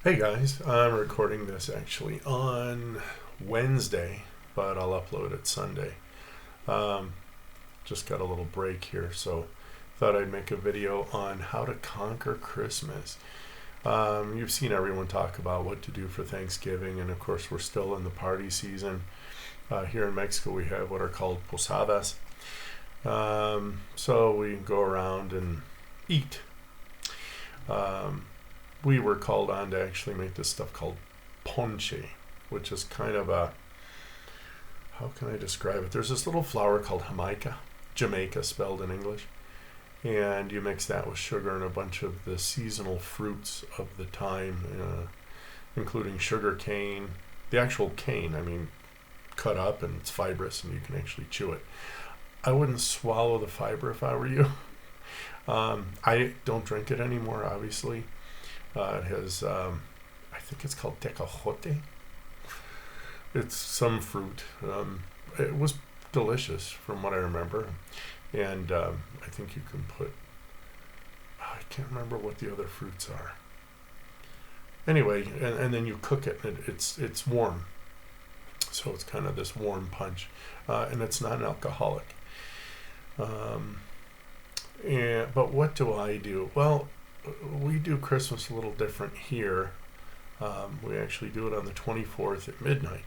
Hey guys, I'm recording this actually on Wednesday, but I'll upload it Sunday. Um, just got a little break here, so thought I'd make a video on how to conquer Christmas. You've seen everyone talk about what to do for Thanksgiving, and of course, we're still in the party season. Here in Mexico, we have what are called posadas. So we go around and eat. Um, we were called on to actually make this stuff called ponche, which is kind of a, how can I describe it? There's this little flower called Jamaica spelled in English, and you mix that with sugar and a bunch of the seasonal fruits of the time, including sugar cane, the actual cane, cut up and it's fibrous and you can actually chew it. I wouldn't swallow the fiber if I were you. I don't drink it anymore, obviously. It has, I think it's called tecajote. It's some fruit. It was delicious from what I remember. And I think you can put, I can't remember what the other fruits are. Anyway, and then you cook it, and it's warm. So it's kind of this warm punch. And it's not an alcoholic. But what do I do? Well, we do Christmas a little different here. We actually do it on the 24th at midnight.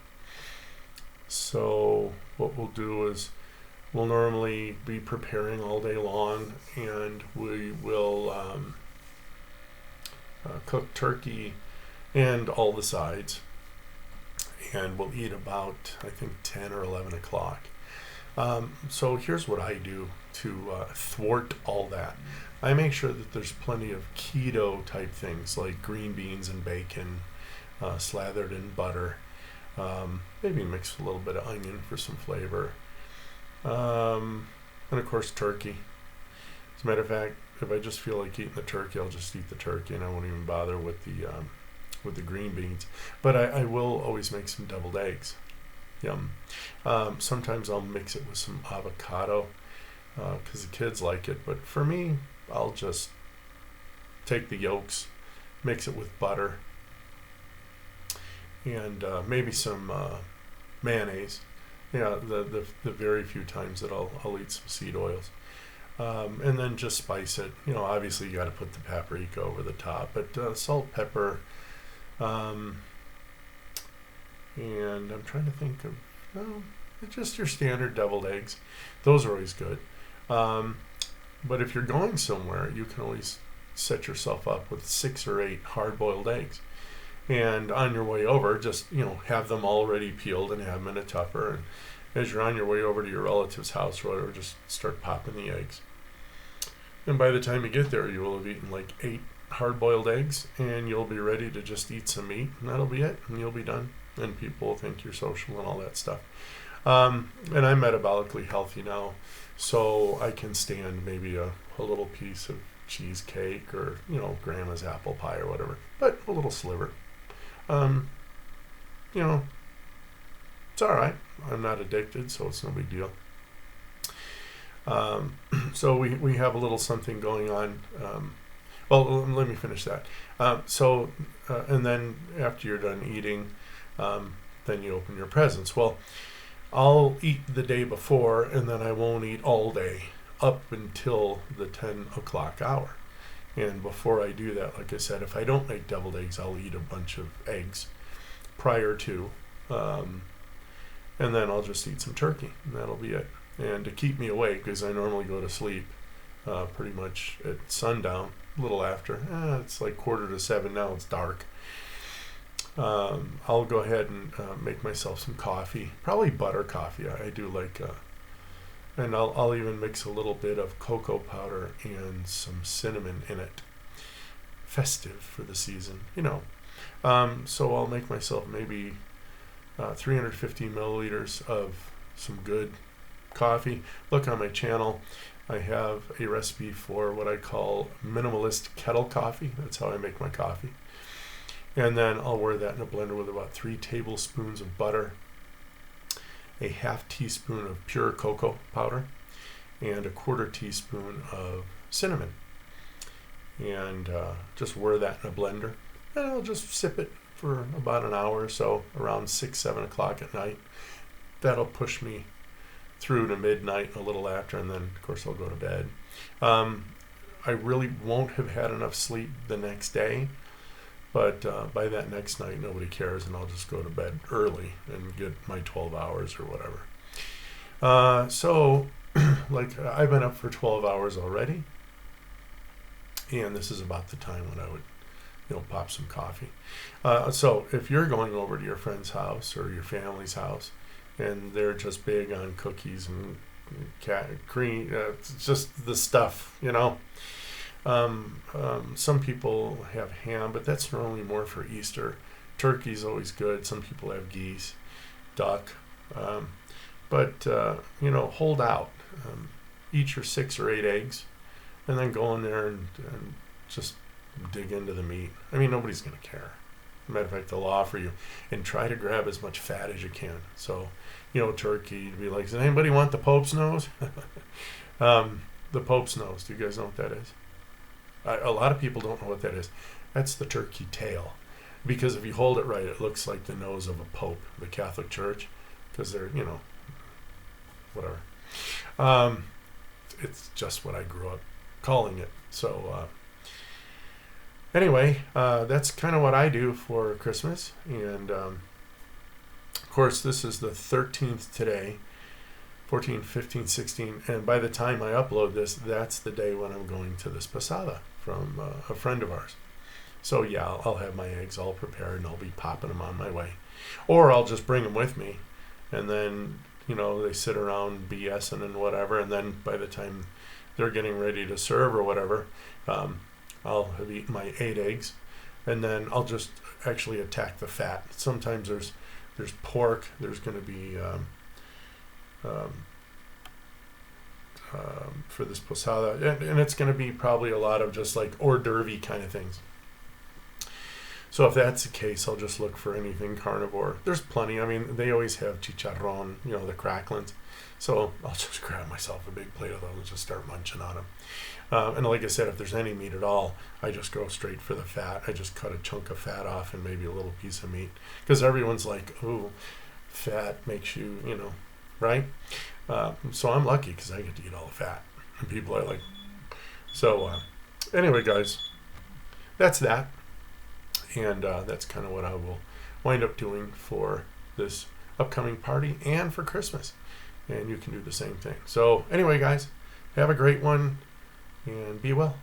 So what we'll do is we'll normally be preparing all day long, and we will cook turkey and all the sides, and we'll eat about, I think, 10 or 11 o'clock. So here's what I do to thwart all that. I make sure that there's plenty of keto type things like green beans and bacon, slathered in butter. Maybe mix a little bit of onion for some flavor. And of course turkey. As a matter of fact, if I just feel like eating the turkey, I'll just eat the turkey and I won't even bother with the green beans. But I will always make some deviled eggs. Yum. Sometimes I'll mix it with some avocado because the kids like it. But for me, I'll just take the yolks, mix it with butter, and maybe some mayonnaise. Yeah, the very few times that I'll eat some seed oils. And then just spice it. Obviously you got to put the paprika over the top, but salt, pepper, and I'm trying to think of, it's just your standard deviled eggs. Those are always good. But if you're going somewhere, you can always set yourself up with 6 or 8 hard-boiled eggs. And on your way over, just, have them already peeled and have them in a tupper. And as you're on your way over to your relative's house or whatever, just start popping the eggs. And by the time you get there, you will have eaten like 8 hard-boiled eggs, and you'll be ready to just eat some meat, and that'll be it, and you'll be done. And people will think you're social and all that stuff. And I'm metabolically healthy now, so I can stand maybe a little piece of cheesecake or, grandma's apple pie or whatever, but a little sliver. You know, it's all right. I'm not addicted, so it's no big deal. So we have a little something going on. Well, let me finish that. And then after you're done eating, then you open your presents. Well, I'll eat the day before, and then I won't eat all day up until the 10 o'clock hour. And before I do that, like I said, if I don't make deviled eggs, I'll eat a bunch of eggs prior to. And then I'll just eat some turkey, and that'll be it. And to keep me awake, because I normally go to sleep pretty much at sundown, a little after. It's like 6:45 now, it's dark. I'll go ahead and make myself some coffee, probably butter coffee. I do like, and I'll even mix a little bit of cocoa powder and some cinnamon in it. Festive for the season, So I'll make myself maybe 350 milliliters of some good coffee. Look on my channel. I have a recipe for what I call minimalist kettle coffee. That's how I make my coffee. And then I'll whir that in a blender with about 3 tablespoons of butter, a half teaspoon of pure cocoa powder, and a 1/4 teaspoon of cinnamon. And just whir that in a blender. and I'll just sip it for about an hour or so, around 6, 7 o'clock at night. That'll push me through to midnight, a little after, and then of course I'll go to bed. I really won't have had enough sleep the next day, but by that next night nobody cares, and I'll just go to bed early and get my 12 hours or whatever. So like I've been up for 12 hours already, and this is about the time when I would pop some coffee. So if you're going over to your friend's house or your family's house and they're just big on cookies and cream, just the stuff, some people have ham, but that's normally more for Easter. Turkey's always good. Some people have geese, duck, but hold out. Eat your 6 or 8 eggs, and then go in there and just dig into the meat. I mean, nobody's going to care. Matter of fact, they'll offer you, and try to grab as much fat as you can. So, turkey, to be like, does anybody want the Pope's nose? The Pope's nose, do you guys know what that is? A lot of people don't know what that is. That's the turkey tail. Because if you hold it right, it looks like the nose of a pope, the Catholic Church, because they're, whatever. It's just what I grew up calling it. So, anyway, that's kind of what I do for Christmas. And, of course, this is the 13th today, 14, 15, 16. And by the time I upload this, that's the day when I'm going to this posada from a friend of ours. So, yeah, I'll have my eggs all prepared, and I'll be popping them on my way. Or I'll just bring them with me, and then, they sit around BSing and whatever, and then by the time they're getting ready to serve or whatever, I'll have eaten my 8 eggs, and then I'll just actually attack the fat. Sometimes there's pork, there's going to be for this posada, and it's going to be probably a lot of just like hors d'oeuvre kind of things. So if that's the case, I'll just look for anything carnivore. There's plenty. I mean, they always have chicharron, the cracklings. So I'll just grab myself a big plate of those and just start munching on them. And like I said, if there's any meat at all, I just go straight for the fat. I just cut a chunk of fat off and maybe a little piece of meat. Because everyone's like, ooh, fat makes you, right? So I'm lucky because I get to eat all the fat. And people are like, so anyway, guys, that's that. And that's kind of what I will wind up doing for this upcoming party and for Christmas. And you can do the same thing. So anyway, guys, have a great one and be well.